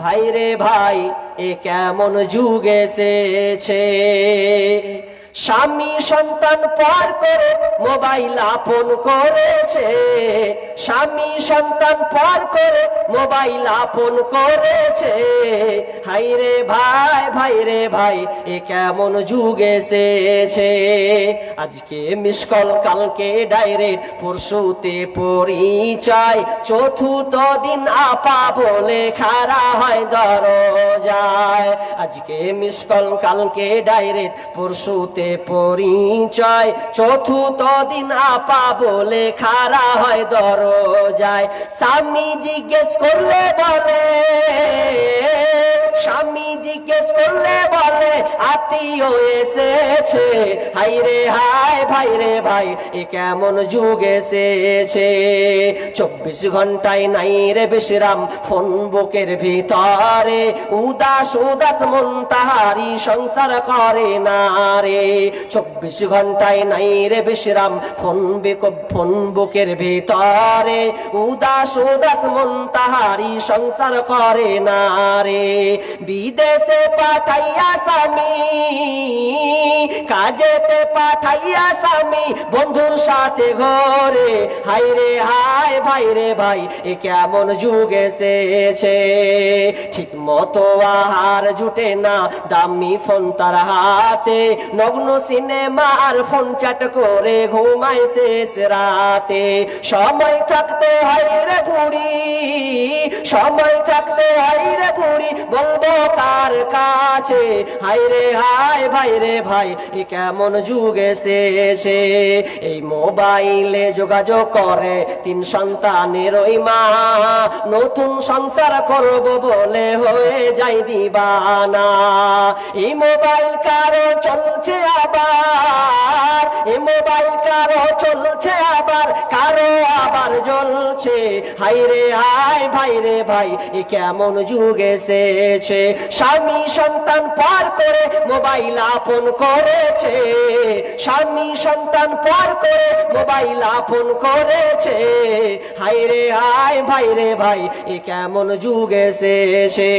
ভাই রে ভাই এ কেমন যুগ এসেছে। স্বামী সন্তান পার করে মোবাইল আপন করেছে, স্বামী সন্তান পার করে মোবাইল আপন করেছে। হাই রে ভাই, ভাই রে ভাই এ কেমন যুগ এসেছে। আজকে মিস কল কালকে ডাইরেক্ট পরশুতে পরিচয়, চতুর্থ দিন আপা বলে খাড়া হয় দরজায়। আজকে মিস কল কালকে ডাইরেক্ট পরশুতে পরিচয়, চতুর্থ দিন আপা বলে খাড়া হয় দরজায়। স্বামী জিজ্ঞেস করলে বলে, স্বামী জিজ্ঞেস করলে বলে আত্মীয় এসেছে। হাই রে হাই, ভাই রে ভাই এ কেমন যুগ এসেছে। 24 ঘন্টায় নাই রে বিশ্রাম ফোন বুকের ভিতরে, উদাস উদাস মন তাহারি সংসার করে না রে। 24 ঘন্টায় নাই রে বিশ্রাম ফোন বুকের ভিতরে, উদাস উদাস মন তাহারি সংসার করে না রে। বিদেশে পাঠাইয়া স্বামী, কাজেতে পাঠাইয়া স্বামী বন্ধুর সাথে ঘরে। হাই রে হাই, ভাই রে ভাই এ কেমন যুগ এসেছে। ঠিক মতো আহার জুটে না, দামি ফোন তার হাতে, নগ্ন সিনেমা আর ফোন চ্যাট করে ঘুমায় শেষ রাতে। সময় থাকতে হয় রে বুড়ি, সময় থাকতে হয় রে বুড়ি বলবো কার কাছে। হাই রে হাই, ভাই রে ভাই এ কেমন যুগ এসেছে। এই মোবাইলে যোগাযোগ করে 3 সন্তানের ওই মা, নতুন সংসার করব বলে হয়ে যাই দিবানা। এই মোবাইল কারো চলছে আবার, এই মোবাইল কারো চলছে আবার, কারো আবার জ্বলছে। হাই রে হাই, ভাই রে ভাই এ কেমন যুগ এসেছে। স্বামী সন্তান পার করে মোবাইল আপন করেছে, স্বামী সন্তান পার করে মোবাইল আপন করেছে। হাই রে হাই, ভাই রে ভাই এ কেমন যুগ এসেছে।